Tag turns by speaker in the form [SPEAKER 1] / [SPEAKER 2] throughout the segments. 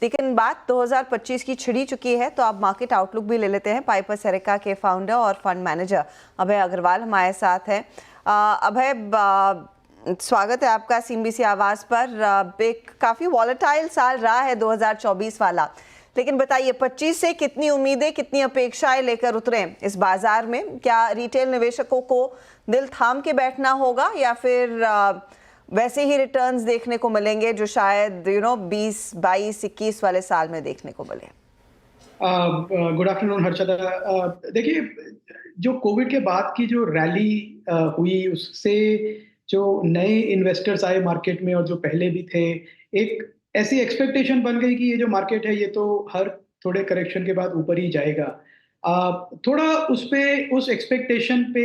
[SPEAKER 1] लेकिन बात 2025 की छिड़ी चुकी है, तो आप मार्केट आउटलुक भी ले लेते हैं। पाइपर सैरिका के फाउंडर और फंड मैनेजर अभय अग्रवाल हमारे साथ हैं। अभय, स्वागत है आपका सीएनबीसी आवाज पर। एक काफी वॉलेटाइल साल रहा है 2024 वाला, लेकिन बताइए 25 से कितनी उम्मीदें, कितनी अपेक्षाएं लेकर उतरे इस बाजार में? क्या रिटेल निवेशकों को दिल थाम के बैठना होगा या फिर वैसे ही रिटर्न्स देखने को मिलेंगे जो शायद 20, 22, 21 वाले साल में देखने को मिले?
[SPEAKER 2] Good afternoon Harshada. देखिए, जो कोविड के बाद की जो रैली हुई, उससे जो नए इन्वेस्टर्स आए मार्केट में और जो पहले भी थे, एक ऐसी एक्सपेक्टेशन बन गई कि ये जो मार्केट है ये तो हर थोड़े करेक्शन के बाद ऊपर ही जाएगा। थोड़ा उस एक्सपेक्टेशन पे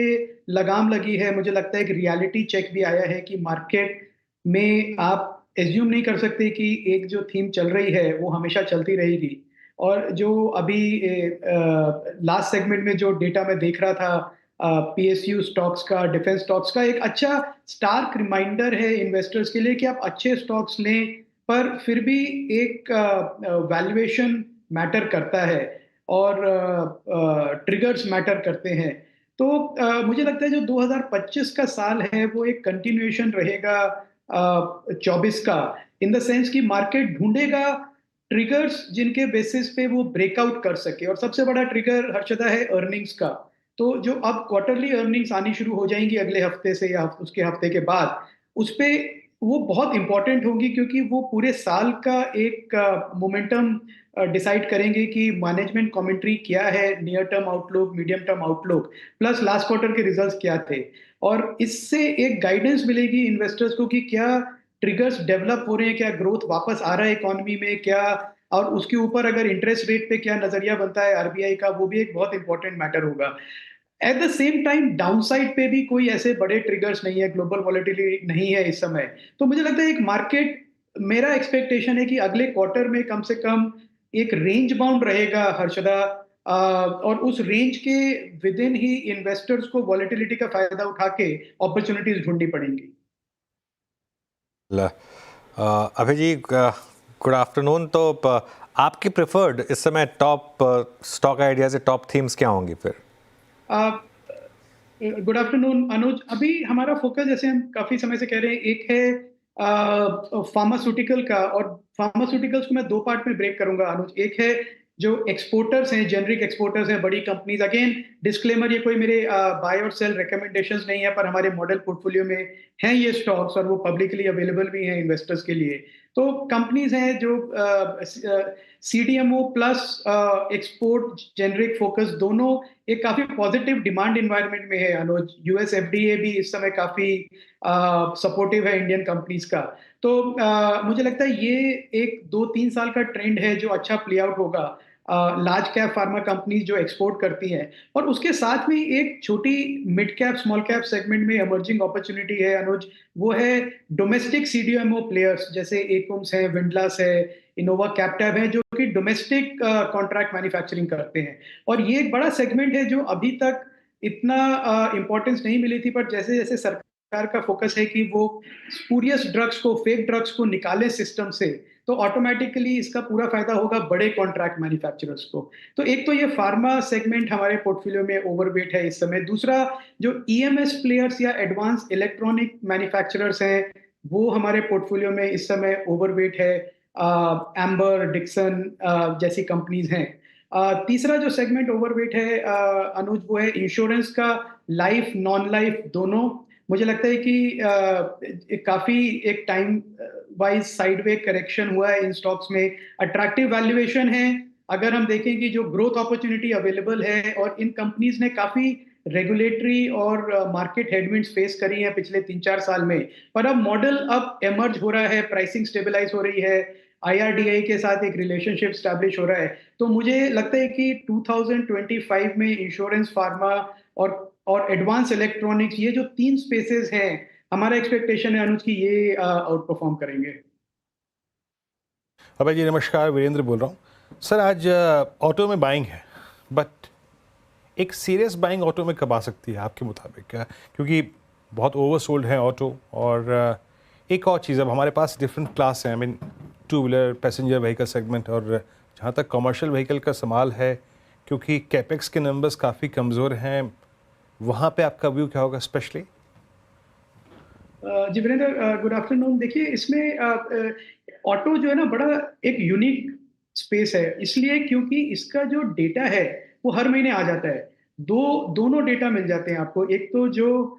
[SPEAKER 2] लगाम लगी है। मुझे लगता है कि रियलिटी चेक भी आया है कि मार्केट में आप एज्यूम नहीं कर सकते कि एक जो थीम चल रही है वो हमेशा चलती रहेगी। और जो अभी लास्ट सेगमेंट में जो डेटा मैं देख रहा था, पीएसयू स्टॉक्स का, डिफेंस स्टॉक्स का, एक अच्छा स्टार्क रिमाइंडर है इन्वेस्टर्स के लिए कि आप अच्छे स्टॉक्स लें, पर फिर भी एक वैल्यूएशन मैटर करता है और ट्रिगर्स मैटर करते हैं। तो मुझे लगता है जो 2025 का साल है वो एक कंटिन्यूएशन रहेगा 24 का, इन द सेंस कि मार्केट ढूंढेगा ट्रिगर्स जिनके बेसिस पे वो ब्रेकआउट कर सके। और सबसे बड़ा ट्रिगर हर्षदा है अर्निंग्स का। तो जो अब क्वार्टरली अर्निंग्स आनी शुरू हो जाएंगी अगले हफ्ते से या उसके हफ्ते के बाद, उस पे वो बहुत इंपॉर्टेंट होंगी, क्योंकि वो पूरे साल का एक मोमेंटम डिसाइड करेंगे कि मैनेजमेंट कमेंट्री क्या है, near term outlook, medium term outlook, plus last quarter के रिजल्ट्स क्या थे। और इससे एक गाइडेंस मिलेगी इन्वेस्टर्स को कि क्या ट्रिगर्स डेवलप हो रहे हैं, क्या ग्रोथ वापस आ रहा है इकोनॉमी में, क्या, और उसके ऊपर अगर इंटरेस्ट रेट पे क्या नजरिया बनता है आरबीआई का, वो भी एक बहुत इंपॉर्टेंट मैटर होगा। At the same time downside पे भी कोई ऐसे बड़े ट्रिगर्स नहीं है, ग्लोबल वॉलेटिलिटी नहीं है इस समय। तो मुझे लगता है एक मार्केट, मेरा एक्सपेक्टेशन है कि अगले क्वार्टर में कम से कम एक रेंज बाउंड रहेगा हर्षदा। और उस रेंज के विद इन ही इन्वेस्टर्स को वॉलेटिलिटी का फायदा उठा के अपॉर्चुनिटीज ढूंढनी पड़ेंगी।
[SPEAKER 3] अभय जी, गुड आफ्टरनून। तो आपकी प्रेफर्ड इस समय top stock ideas, top themes क्या होंगी फिर?
[SPEAKER 2] गुड आफ्टरनून अनुज। अभी हमारा फोकस, जैसे हम काफी समय से कह रहे हैं, एक है फार्मास्यूटिकल का, और फार्मास्यूटिकल्स को मैं दो पार्ट में ब्रेक करूंगा अनुज। एक है जो एक्सपोर्टर्स हैं, जेनरिक एक्सपोर्टर्स हैं, बड़ी कंपनीज। अगेन डिस्क्लेमर, ये कोई मेरे बाय और सेल रिकमेंडेशंस नहीं है, पर हमारे मॉडल पोर्टफोलियो में हैं ये स्टॉक्स और वो पब्लिकली अवेलेबल भी हैं इन्वेस्टर्स के लिए। तो कंपनीज हैं जो CDMO plus export generic focus, दोनों एक काफी पॉजिटिव डिमांड इन्वायरमेंट में है अनुज। यूएस एफडीए भी इस समय काफी सपोर्टिव है इंडियन कंपनीज का। तो मुझे लगता है ये एक 2-3 साल का ट्रेंड है जो अच्छा प्ले आउट होगा लार्ज कैप फार्मा कंपनीज जो एक्सपोर्ट करती हैं। और उसके साथ में एक छोटी mid cap small cap segment में इमर्जिंग अपॉर्चुनिटी है अनुज, वो है डोमेस्टिक सीडीएमओ प्लेयर्स, जैसे एकम्स है, विंडलास है, इनोवा कैप्टैब है, जो कि डोमेस्टिक कॉन्ट्रैक्ट मैन्युफैक्चरिंग करते हैं। और ये एक बड़ा सेगमेंट है जो अभी तक इतना इंपॉर्टेंस नहीं मिली थी, पर जैसे जैसे सरकार का फोकस है कि वो स्पूरियस ड्रग्स को, फेक ड्रग्स को निकाले सिस्टम से, तो ऑटोमेटिकली इसका पूरा फायदा होगा बड़े कॉन्ट्रैक्ट मैन्युफैक्चरर्स को। तो एक तो ये फार्मा सेगमेंट हमारे पोर्टफोलियो में ओवरवेट है इस समय। दूसरा, जो ईएमएस प्लेयर्स या एडवांस इलेक्ट्रॉनिक मैन्युफैक्चरर्स हैं, वो हमारे पोर्टफोलियो में इस समय ओवरवेट है। एम्बर, डिक्सन जैसी कंपनीज हैं। तीसरा जो सेगमेंट ओवरवेट है अनुज, वो है इंश्योरेंस का, लाइफ नॉन लाइफ दोनों। मुझे लगता है कि काफी एक टाइम वाइज साइडवे करेक्शन हुआ है इन स्टॉक्स में, अट्रैक्टिव वैल्यूएशन है। अगर हम देखें कि जो ग्रोथ अपॉर्चुनिटी अवेलेबल है, और इन कंपनीज ने काफी रेगुलेटरी और मार्केट हेडविंड्स फेस करी हैं पिछले 3-4 साल में, पर अब मॉडल अब एमर्ज हो रहा है, प्राइसिंग स्टेबलाइज हो रही है, आईआरडीआई के साथ एक रिलेशनशिप स्टैब्लिश हो रहा है। तो मुझे लगता है कि 2025 में इंश्योरेंस, फार्मा और एडवांस इलेक्ट्रॉनिक्स, ये जो 3 स्पेसेस हैं, हमारा एक्सपेक्टेशन है अनुज की ये आउट परफॉर्म करेंगे।
[SPEAKER 4] अभय जी नमस्कार, वीरेंद्र बोल रहा हूँ। सर, आज ऑटो में बाइंग है, बट एक सीरियस बाइंग ऑटो में कब आ सकती है आपके मुताबिक? क्योंकि बहुत ओवरसोल्ड है ऑटो। और एक और चीज़, अब हमारे पास डिफरेंट क्लास हैं। I mean two wheeler passenger vehicle segment और जहाँ तक कमर्शियल व्हीकल का सवाल है, क्योंकि कैपेक्स के नंबर्स काफ़ी कमज़ोर हैं, वहाँ पे आपका व्यू क्या होगा स्पेशली?
[SPEAKER 2] जी वीरेंद्र, गुड आफ्टरनून। देखिए, इसमें ऑटो जो है ना, बड़ा एक यूनिक स्पेस है, इसलिए क्योंकि इसका जो डेटा है वो हर महीने आ जाता है। दोनों डेटा मिल जाते हैं आपको। एक तो जो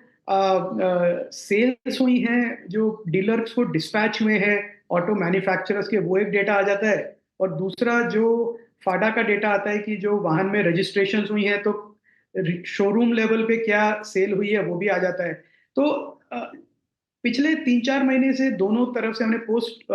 [SPEAKER 2] सेल्स हुई हैं, जो डीलर्स को डिस्पैच हुए हैं ऑटो मैन्युफैक्चरर्स के, वो एक डेटा आ जाता है। और दूसरा जो फाडा का डेटा आता है कि जो वाहन में रजिस्ट्रेशन हुई है, तो शोरूम लेवल पे क्या सेल हुई है वो भी आ जाता है। तो पिछले 3-4 महीने से दोनों तरफ से हमने पोस्ट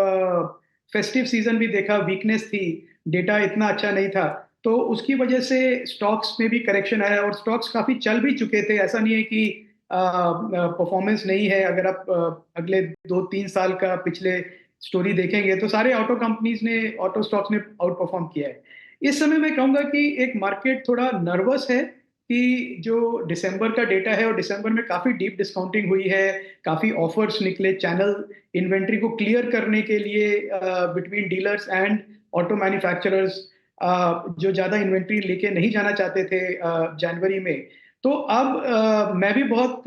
[SPEAKER 2] फेस्टिव सीजन भी देखा, वीकनेस थी, डेटा इतना अच्छा नहीं था, तो उसकी वजह से स्टॉक्स में भी करेक्शन आया और स्टॉक्स काफी चल भी चुके थे। ऐसा नहीं है कि परफॉर्मेंस नहीं है। अगर आप अगले 2-3 साल का पिछले स्टोरी देखेंगे तो सारे ऑटो कंपनीज ने, ऑटो स्टॉक्स ने आउट परफॉर्म किया है। इस समय मैं कहूंगा कि एक मार्केट थोड़ा नर्वस है कि जो दिसंबर का डेटा है, और दिसंबर में काफी डीप डिस्काउंटिंग हुई है, काफी ऑफर्स निकले चैनल इन्वेंट्री को क्लियर करने के लिए between dealers and auto manufacturers, जो ज्यादा इन्वेंट्री लेके नहीं जाना चाहते थे जनवरी में। तो अब मैं भी बहुत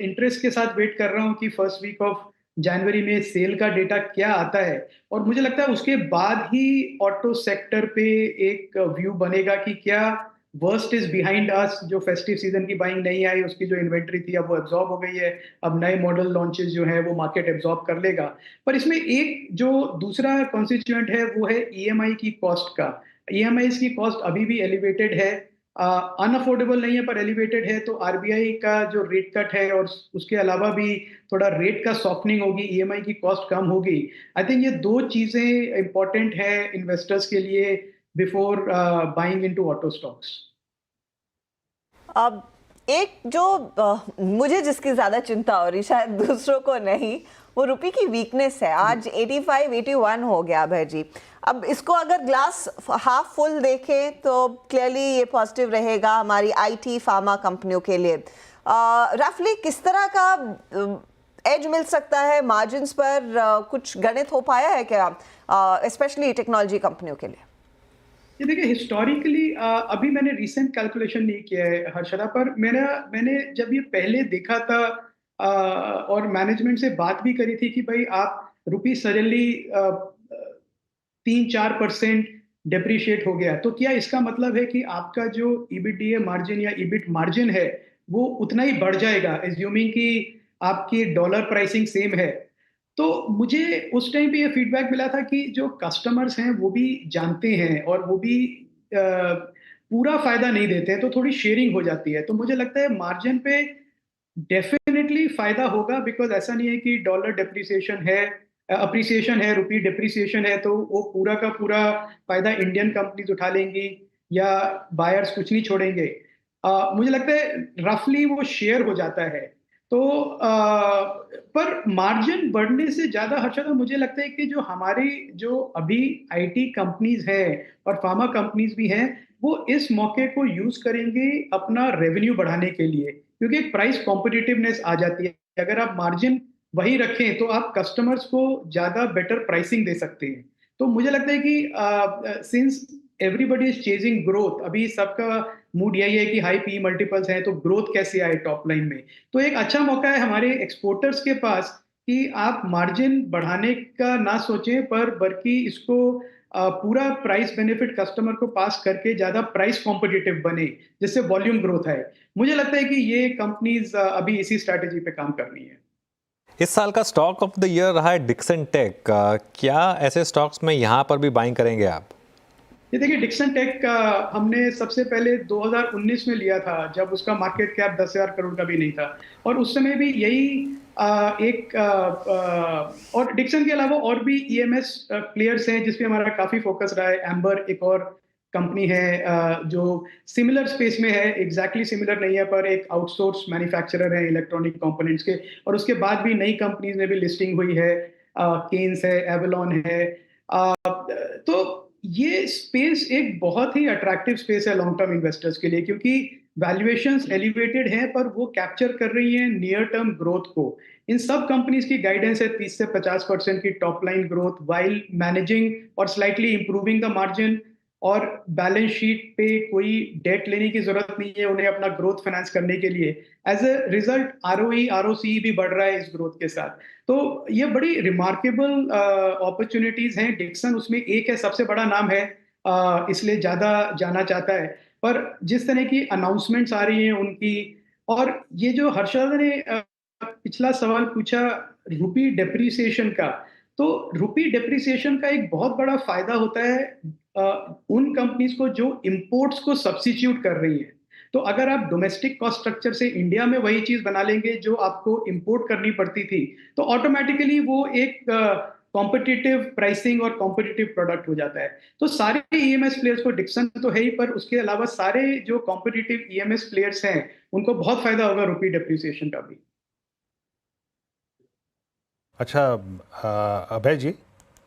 [SPEAKER 2] इंटरेस्ट के साथ वेट कर रहा हूँ कि फर्स्ट वीक ऑफ जनवरी में सेल का डेटा क्या आता है, और मुझे लगता है उसके बाद ही ऑटो सेक्टर पे एक व्यू बनेगा कि क्या वर्स्ट इज बिहाइंड अस। जो फेस्टिव सीजन की बाइंग नहीं आई, उसकी जो इन्वेंट्री थी अब वो एब्जॉर्ब हो गई है, अब नए मॉडल लॉन्चेस जो है वो मार्केट एब्जॉर्ब कर लेगा। पर इसमें एक जो दूसरा कॉन्स्टिट्यूएंट है वो है ईएमआई की कॉस्ट का। ईएमआई की कॉस्ट अभी भी एलिवेटेड है, अनअफोर्डेबल नहीं है पर एलिवेटेड है। तो आरबीआई का जो रेट कट है और उसके अलावा भी थोड़ा रेट का सॉफ्टनिंग होगी, ईएमआई की कॉस्ट कम होगी। आई थिंक ये दो चीजें इंपॉर्टेंट है इन्वेस्टर्स के लिए before buying into auto stocks.
[SPEAKER 1] अब एक जो मुझे जिसकी ज़्यादा चिंता हो रही, शायद दूसरों को नहीं, वो रुपये की वीकनेस है। आज 85, 81 हो गया अभय जी। अब इसको अगर ग्लास हाफ फुल देखें तो क्लियरली ये पॉजिटिव रहेगा हमारी आईटी फार्मा कंपनियों के लिए। रफली किस तरह का एज मिल सकता है मार्जिन्स पर? कुछ गणित हो पाया है क्या, स्पेशली टेक्नोलॉजी कंपनियों के लिए?
[SPEAKER 2] ये देखिए, हिस्टोरिकली अभी मैंने रिसेंट कैलकुलेशन नहीं किया है हर्षदा, पर मैंने जब ये पहले देखा था और मैनेजमेंट से बात भी करी थी कि भाई आप रुपी सडनली 3-4% डेप्रिशिएट हो गया, तो क्या इसका मतलब है कि आपका जो ईबीडीए मार्जिन या ईबिट मार्जिन है वो उतना ही बढ़ जाएगा, एज्यूमिंग कि आपकी डॉलर प्राइसिंग सेम है। तो मुझे उस टाइम पे ये फीडबैक मिला था कि जो कस्टमर्स हैं वो भी जानते हैं और वो भी पूरा फायदा नहीं देते हैं, तो थोड़ी शेयरिंग हो जाती है। तो मुझे लगता है मार्जिन पे डेफिनेटली फायदा होगा, बिकॉज ऐसा नहीं है कि डॉलर डेप्रिसिएशन है, अप्रिसिएशन है, रुपी डेप्रिसिएशन है तो वो पूरा का पूरा फायदा इंडियन कंपनीज उठा लेंगी या बायर्स कुछ नहीं छोड़ेंगे। मुझे लगता है रफली वो शेयर हो जाता है। तो पर मार्जिन बढ़ने से ज्यादा हर्षद, मुझे लगता है कि जो हमारी जो अभी आईटी कंपनीज हैं और फार्मा कंपनीज भी हैं, वो इस मौके को यूज करेंगे अपना रेवेन्यू बढ़ाने के लिए, क्योंकि एक प्राइस कॉम्पिटिटिवनेस आ जाती है। अगर आप मार्जिन वही रखें तो आप कस्टमर्स को ज्यादा बेटर प्राइसिंग दे सकते हैं। तो मुझे लगता है कि since everybody is chasing growth, अभी सबका मूड यही है कि हाई पी मल्टीपल्स हैं, तो ग्रोथ कैसे आए टॉप लाइन में। तो एक अच्छा मौका है हमारे एक्सपोर्टर्स के पास कि आप मार्जिन बढ़ाने का ना सोचें, पर बल्कि इसको पूरा प्राइस बेनिफिट कस्टमर को पास करके ज्यादा प्राइस कॉम्पिटिटिव बने, जिससे वॉल्यूम ग्रोथ है। मुझे लगता है कि ये कंपनीज अभी इसी स्ट्रैटेजी पे काम कर रही है।
[SPEAKER 3] इस साल का स्टॉक ऑफ द ईयर रहा है डिक्सन टेक। क्या ऐसे स्टॉक्स में यहाँ पर भी बाइंग करेंगे आप?
[SPEAKER 2] ये देखिए, डिक्सन टेक का हमने सबसे पहले 2019 में लिया था, जब उसका मार्केट कैप 10,000 करोड़ का भी नहीं था, और उस समय भी यही और डिक्सन के अलावा और भी ईएमएस प्लेयर्स हैं जिसपे हमारा काफी फोकस रहा है। एम्बर एक और कंपनी है जो सिमिलर स्पेस में है, एग्जैक्टली सिमिलर नहीं है पर एक आउटसोर्स मैन्युफैक्चरर है इलेक्ट्रॉनिक कंपोनेंट्स के। और उसके बाद भी नई कंपनीज में भी लिस्टिंग हुई है, केन्स है, एवलॉन है। तो ये स्पेस एक बहुत ही अट्रैक्टिव स्पेस है लॉन्ग टर्म इन्वेस्टर्स के लिए, क्योंकि वैल्यूएशंस एलिवेटेड हैं पर वो कैप्चर कर रही हैं नियर टर्म ग्रोथ को। इन सब कंपनीज की गाइडेंस है 30 से 50% की top line growth while managing और स्लाइटली इंप्रूविंग द मार्जिन, और बैलेंस शीट पे कोई डेट लेने की जरूरत नहीं है उन्हें अपना ग्रोथ फाइनेंस करने के लिए। As a result ROE ROC भी बढ़ रहा है इस ग्रोथ के साथ। तो ये बड़ी रिमार्केबल अपॉर्चुनिटीज हैं। डिक्सन उसमें एक है, सबसे बड़ा नाम है, इसलिए ज्यादा जाना चाहता है। पर जिस तरह की अनाउंसमेंट्स आ रही हैं उनकी, और ये जो हर्षद ने पिछला सवाल पूछा रुपी डेप्रिसिएशन का, तो रुपी डेप्रिसिएशन का एक बहुत बड़ा फायदा होता है उन कंपनीज को जो इंपोर्ट्स को सब्स्टिट्यूट कर रही हैं। तो अगर आप डोमेस्टिक कॉस्ट स्ट्रक्चर से इंडिया में वही चीज बना लेंगे जो आपको इंपोर्ट करनी पड़ती थी, तो ऑटोमेटिकली वो एक कॉम्पिटिटिव प्राइसिंग और कॉम्पिटिटिव प्रोडक्ट हो जाता है। तो सारे ईएमएस प्लेयर्स को, डिक्सन तो है ही, पर उसके अलावा सारे जो कॉम्पिटिटिव ईएमएस प्लेयर्स हैं उनको बहुत फायदा होगा रुपी डेप्रिसिएशन का भी।
[SPEAKER 4] अच्छा अभय जी,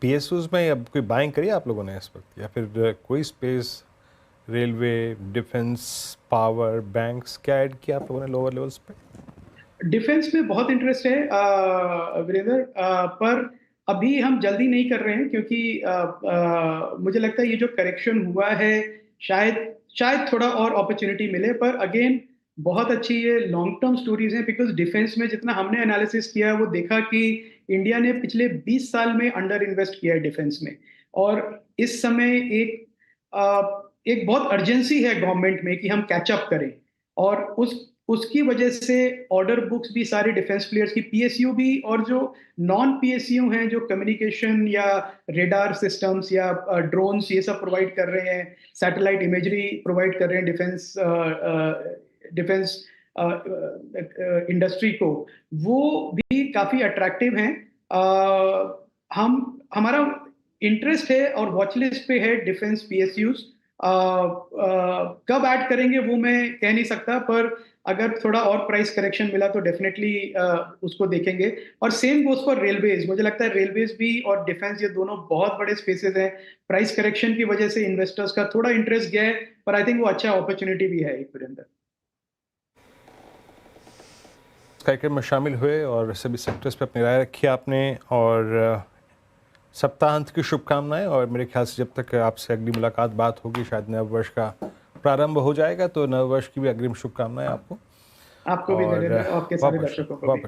[SPEAKER 4] पीएसयूज में अब कोई बाइंग करी आप लोगों ने इस वक्त, या फिर कोई space, railway, defence, power, banks, क्या ऐड किया आप लोगों ने लोअर लेवल्स पे?
[SPEAKER 2] डिफेंस में बहुत इंटरेस्ट है वीरेंद्र, पर अभी हम जल्दी नहीं कर रहे हैं क्योंकि मुझे लगता है ये जो करेक्शन हुआ है शायद थोड़ा और अपॉर्चुनिटी मिले। पर अगेन बहुत अच्छी ये लॉन्ग टर्म स्टोरीज हैं, बिकॉज डिफेंस में जितना हमने एनालिसिस किया वो देखा कि इंडिया ने पिछले 20 साल में अंडर इन्वेस्ट किया है डिफेंस में, और इस समय एक बहुत अर्जेंसी है गवर्नमेंट में कि हम कैचअप करें, और उसकी वजह से ऑर्डर बुक्स भी सारे डिफेंस प्लेयर्स की, पीएसयू भी, और जो नॉन पीएसयू हैं जो कम्युनिकेशन या रेडार सिस्टम्स या ड्रोन्स ये सब प्रोवाइड कर रहे हैं, सैटेलाइट इमेजरी प्रोवाइड कर रहे हैं डिफेंस इंडस्ट्री को, वो भी काफी अट्रैक्टिव हैं। हमारा इंटरेस्ट है और वॉच लिस्ट पे है डिफेंस पीएसयूज। कब ऐड करेंगे वो मैं कह नहीं सकता, पर अगर थोड़ा और प्राइस करेक्शन मिला तो डेफिनेटली उसको देखेंगे। और सेम गोज फॉर रेलवेज। मुझे लगता है रेलवेज भी और डिफेंस ये दोनों बहुत बड़े स्पेसेस हैं। प्राइस करेक्शन की वजह से इन्वेस्टर्स का थोड़ा इंटरेस्ट गया है, पर आई थिंक वो अच्छा अपॉर्चुनिटी भी है एक अंदर।
[SPEAKER 4] कार्यक्रम में शामिल हुए और सभी सेक्टर्स पे अपनी राय रखी आपने, और सप्ताहांत की शुभकामनाएं। और मेरे ख्याल से जब तक आपसे अगली मुलाकात बात होगी शायद नव वर्ष का प्रारंभ हो जाएगा, तो नव वर्ष की भी अग्रिम शुभकामनाएं आपको।
[SPEAKER 2] आपको भी, आपके सारे दर्शकों को भी।